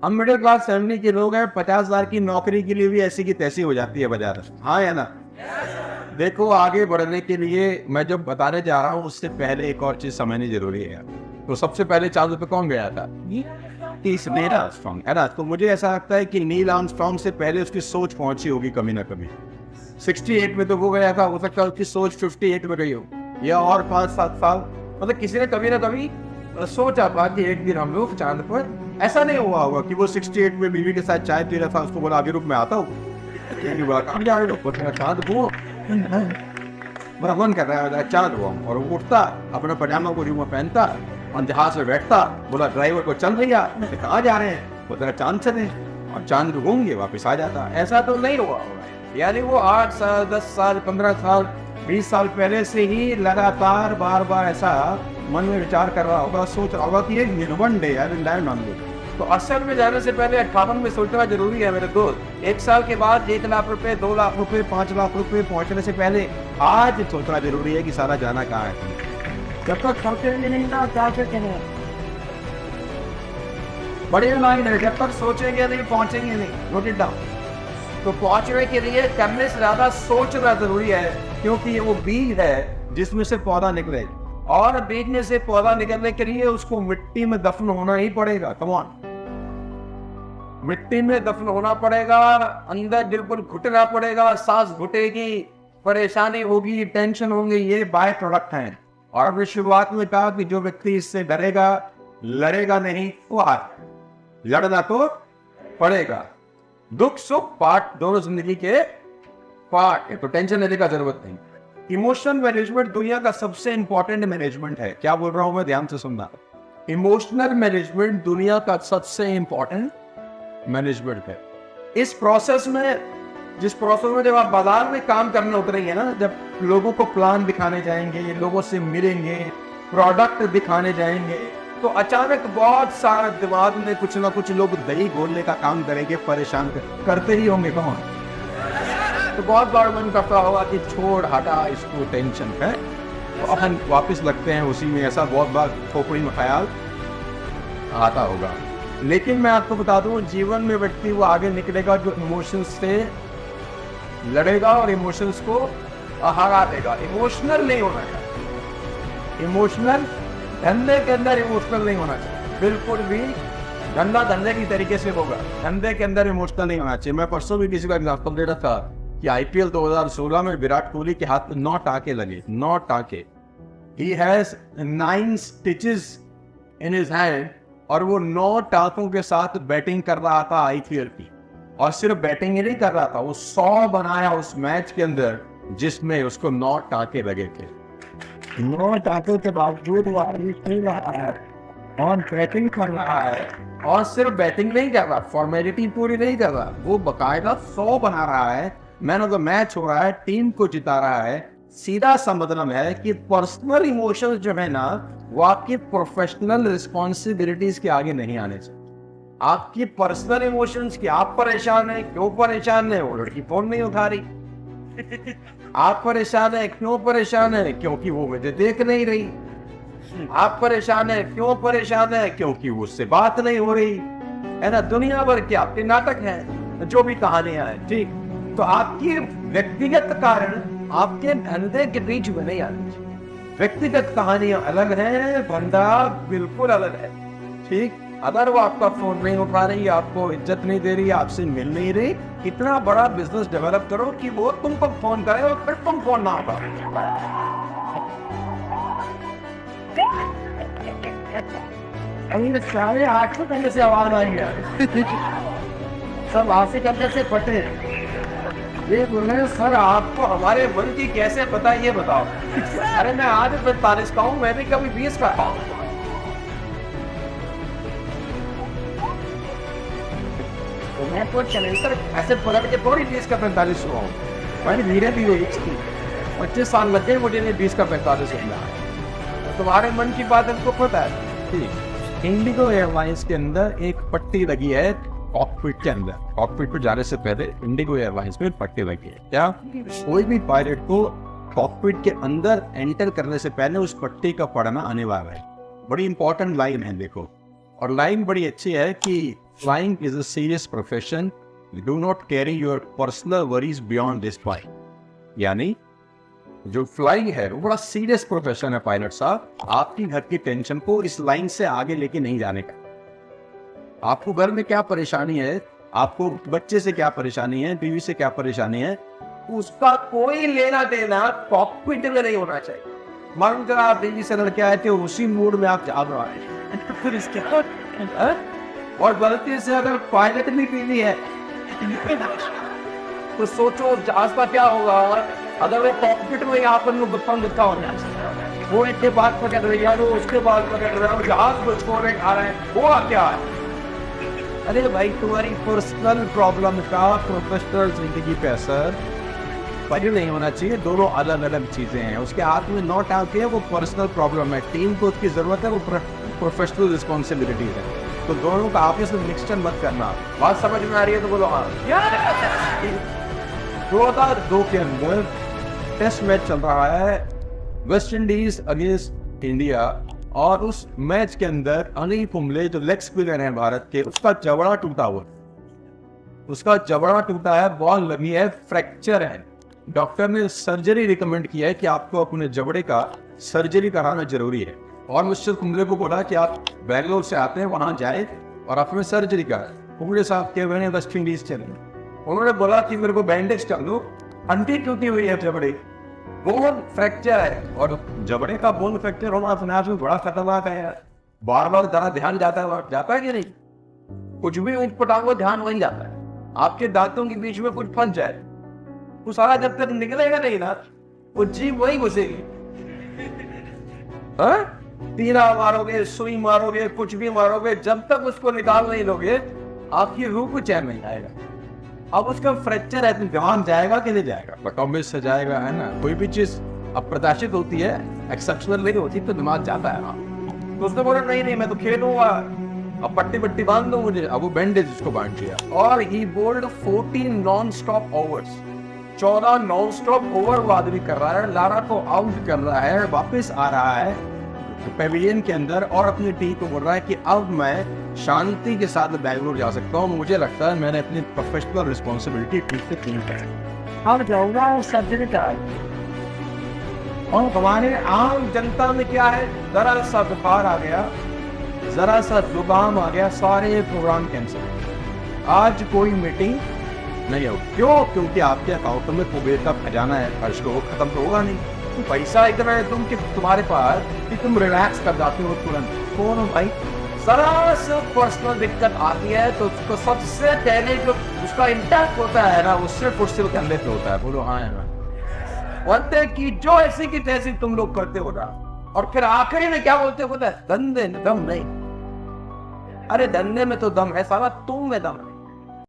हम middle class family के लोग हैं, 50,000 की नौकरी के लिए भी ऐसी की तैसी हो जाती है बाजार। हाँ या ना? देखो, आगे बढ़ने के लिए मैं जो बताने जा रहा हूँ उससे पहले एक और चीज समझनी जरूरी है। तो सबसे पहले चांद पे कौन गया था? नील आर्मस्ट्रॉन्ग, है ना? तो मुझे ऐसा लगता है कि नील आर्मस्ट्रॉन्ग से पहले उसकी सोच पहुंची होगी कभी ना कभी। 68 में तो वो गया था, हो सकता है उसकी सोच 58 में गई हो, या और 5-7 साल। मतलब किसी ने कभी ना कभी सोचा था कि एक दिन हम लोग चांद पर। ऐसा नहीं हुआ होगा कि वो 68 में बीवी के साथ चाय पी रहा था, उसको बोला अभी रुक मैं आता हूँ, चांद वो भ्रमण कर रहा है चांद वो, और वो उठता अपना पजामा को रूम में पहनता और जहाज में बैठता, बोला ड्राइवर को चल भैया कहाँ जा रहे हैं, वो तेरा चांद चले, और चांद घूम वापिस आ जाता। ऐसा तो नहीं हुआ होगा। यानी वो 8 साल 10 साल 15 साल 20 साल पहले से ही लगातार बार बार ऐसा मन में विचार कर रहा होगा, सोच रहा होगा कि एक one day I will land on moon. तो असल में जाने से पहले 58 में सोचना जरूरी है मेरे दोस्त। 1 साल के बाद 1 लाख रुपए 2 लाख रुपए 5 लाख रुपए पहुंचने से पहले आज सोचना जरूरी है कि सारा जाना कहाँ है। जब तक सोचेंगे नहीं ना क्या करेंगे, बड़े लाइन है, जब तक सोचेंगे नहीं पहुंचेंगे नहीं। Note it down. तो पहुंचने के लिए करने से ज्यादा सोचना जरूरी है, क्योंकि ये वो बीज है जिसमें से पौधा निकले, और बीज में से पौधा निकलने के लिए उसको मिट्टी में दफन होना ही पड़ेगा। कम ऑन, मिट्टी में दफन होना पड़ेगा, अंदर बिल्कुल घुटना पड़ेगा, सांस घुटेगी, परेशानी होगी, टेंशन होंगे, ये बाय प्रोडक्ट हैं। और अभी शुरुआत में कहा कि जो व्यक्ति इससे डरेगा लड़ेगा नहीं, वो हार लड़ना तो पड़ेगा। दुख सुख पार्ट, दोनों जिंदगी के पार्ट है, तो टेंशन लेने का जरूरत नहीं। इमोशनल मैनेजमेंट दुनिया का सबसे इंपॉर्टेंट मैनेजमेंट है। क्या बोल रहा हूं मैं, ध्यान से सुनना। इमोशनल मैनेजमेंट दुनिया का सबसे इंपॉर्टेंट मैनेजमेंट है। इस प्रोसेस में, जिस प्रोसेस में जब आप बाजार में काम करने उतरेंगे ना, जब लोगों को प्लान दिखाने जाएंगे, लोगों से मिलेंगे, प्रोडक्ट दिखाने जाएंगे, तो अचानक बहुत सारा दिमाग में कुछ ना कुछ लोग दही घोलने का काम करेंगे, परेशान करते ही होंगे। कौन? तो बहुत बार मन करता होगा कि छोड़ हटा इसको, टेंशन है, तो अपन वापस लगते हैं उसी में। ऐसा बहुत बार खोपड़ी में ख्याल आता होगा। लेकिन मैं आपको बता दूं, जीवन में व्यक्ति वो आगे निकलेगा जो इमोशंस से लड़ेगा और इमोशंस को हरा देगा। इमोशनल नहीं होना चाहिए, इमोशनल धंधे के अंदर इमोशनल नहीं होना चाहिए, बिल्कुल भी। धंधा धंधे की तरीके से होगा, धंधे के अंदर इमोशनल नहीं होना चाहिए। मैं परसों भी किसी का एग्जाम्पल दे रहा था कि आईपीएल 2016 में विराट कोहली के हाथ में 9 टाके लगे, 9 टाके। He has 9 stitches in his hand, और वो 9 टाकों के साथ बैटिंग कर रहा था आईपीएल की। और सिर्फ बैटिंग ही नहीं कर रहा था, वो 100 बनाया उस मैच के अंदर जिसमें उसको 9 टाके लगे थे। 9 टाकों के बावजूद वो आदमी खेल रहा है और बैटिंग कर रहा है, और सिर्फ बैटिंग नहीं कर रहा, फॉर्मेलिटी पूरी नहीं कर रहा, वो बकायदा 100 बना रहा है, मैन ऑफ द मैच हो रहा है, टीम को जिता रहा है। सीधा सा मतलब है कि पर्सनल इमोशंस जो है ना, वो आपकी प्रोफेशनल रिस्पॉन्सिबिलिटीज के आगे नहीं आने चाहिए। आपकी पर्सनल इमोशंस की, आप परेशान है, क्यों परेशान है, वो लड़की फोन नहीं उठा रही। आप परेशान है, क्यों परेशान है, क्योंकि वो मुझे देख नहीं रही। आप परेशान है, क्यों परेशान है, क्योंकि उससे बात नहीं हो रही, है ना। दुनिया भर के आपके नाटक हैं, जो भी कहानियां हैं, ठीक। तो आपकी व्यक्तिगत कारण आपके धंधे के बीच में नहीं आनी चाहिए। व्यक्तिगत कहानियां अलग है, बंदा बिल्कुल अलग है, ठीक। अगर वो आपका फोन नहीं उठा रही, आपको इज्जत नहीं दे रही, आपसे मिल नहीं रही, इतना बड़ा बिजनेस डेवलप करो कि वो तुमको फोन करे और फिर तुम फोन ना उठाओ। सारे आठ करने से आवाज आई है, सब आसे करने से फटे। ये बोले सर आपको हमारे मन की कैसे पता, ये बताओ। अरे मैं आज 45 का हूँ, मैं भी कभी 20 का था। तो मैं तो चैलेंजर ऐसे पलट के थोड़ी 20 का 45 हुआ हूँ, मैंने धीरे धीरे 25 साल लग गए मुझे 20 का 45 होना। तुम्हारे मन की बात हमको पता है, ठीक। इंडिगो एयरलाइंस के अंदर एक पट्टी लगी है कॉकपिट के अंदर। कॉकपिट पे जाने से पहले इंडिगो एयरलाइंस में पट्टी लगी है। क्या कोई भी पायलट को कॉकपिट के अंदर एंटर करने से पहले उस पट्टी का पढ़ना अनिवार्य है। बड़ी इंपॉर्टेंट लाइन है, देखो। और लाइन बड़ी अच्छी है कि Flying is a serious profession. Do not carry your personal worries beyond this point. यानी जो फ्लाइंग है वो बड़ा सीरियस प्रोफेशन है पायलट साहब। आपकी घर की टेंशन को इस लाइन से आगे लेके नहीं जाने का। आपको घर में क्या परेशानी है, आपको बच्चे से क्या परेशानी है, बीवी से क्या परेशानी है, उसका कोई लेना देना कॉकपिट में नहीं होना चाहिए। मान कर आप बीवी से लड़के आए थे, उसी मूड में आप जा रहे हैं, फिर इसके और गलती से अगर पायलट भी पीनी है तो सोचो जहाज का क्या होगा अगर वो कॉकपिट में यहाँ पर गुत्ता हो जाए। वो इतने बात पकड़ रही है, वो उसके बाद पकड़ रहा है, जहाज को छोड़ने खा रहे हैं, हुआ क्या है? अरे भाई तुम्हारी पर्सनल प्रॉब्लम का प्रोफेशनल जिंदगी पे असर पहले नहीं होना चाहिए। दोनों अलग अलग चीजें हैं। उसके हाथ में नॉट आती है, वो पर्सनल प्रॉब्लम है, टीम को उसकी जरूरत है, वो प्रोफेशनल रिस्पॉन्सिबिलिटी है। तो दोनों का आपस में मिक्सचर मत करना। बात समझ में आ रही है तो बोलो हाँ। 2002 के अंदर टेस्ट मैच चल रहा है वेस्ट इंडीज अगेंस्ट इंडिया, और उस मैच के अंदर अनिल कुंबले जो लेग स्पिनर है भारत के, उसका जबड़ा टूटा है, बॉल लगी है, फ्रैक्चर है। डॉक्टर ने सर्जरी रिकमेंड किया है कि आपको अपने जबड़े का सर्जरी कराना जरूरी है। और मिस्टर कुंबले को बोला कि आप बेंगलोर से आते हैं, वहां जाए और अपने सर्जरी कराए। कुंबले साहब के मैंने वेस्ट इंडीज चले, उन्होंने बोला कि मेरे को बैंडेज कर दो, हड्डी टूटी हुई है, जबड़े बोन फ्रैक्चर है। और जबड़े का बोन फ्रैक्चर होना अपने आप में बड़ा खतरनाक है यार। बार बार जरा ध्यान जाता है कि नहीं? कुछ भी ऊँट पटांगो ध्यान वही जाता है। आपके दांतों के बीच में कुछ फंस जाए, वो सारा जब तक निकलेगा नहीं ना, वो जीभ वही घुसेगी। तीरा मारोगे, सुई मारोगे, कुछ भी मारोगे, जब तक उसको निकाल नहीं लोगे आपकी रूह को चैन नहीं आएगा। अब उसका फ्रैक्चर है तो ध्यान जाएगा कि नहीं जाएगा? ऑब्वियस से जाएगा, है ना। कोई भी चीज अप्रत्याशित होती है, एक्सेप्शनल नहीं होती, तो दिमाग जाता है। तो उसने बोला नहीं मैं तो खेलूंगा, अब पट्टी बांध दो मुझे। अब वो बैंडेज उसको बांध दिया और he bowled 14 non stop overs. 14 non stop over वो आदमी कर रहा है, लारा को आउट कर रहा है, वापस आ रहा है पेविलियन के अंदर और अपनी टीम को बोल रहा है कि अब मैं शांति के साथ बेंगलोर जा सकता हूँ। मुझे लगता है मैंने अपनी प्रोफेशनल रिस्पॉन्सिबिलिटी ठीक से की है। अब जाऊंगा सर्जरी का। और हमारे आम जनता में क्या है, जरा सा बुखार आ गया, जरा सा जुकाम आ गया, सारे प्रोग्राम कैंसिल। आज कोई मीटिंग नहीं हो। क्यों? क्योंकि आपके अकाउंट में कुबेर का खजाना है, खर्च को खत्म तो होगा नहीं। पैसा इतना है तुम्हारे पास कि तुम रिलैक्स कर जाते हो तुरंत। कौन हो भाई? जरा से पर्सनल दिक्कत आती है तो उसको सबसे पहले जो उसका इंटैक्ट होता है ना, उससे फुर्सत करने पे होता है। बोलो हाँ है ना। बोलते कि जो ऐसी की तैसी तुम लोग करते हो ना, और फिर आखिरी में क्या बोलते होता है, धंधे में दम नहीं। अरे धंधे में तो दम है साला, तुम में दम है।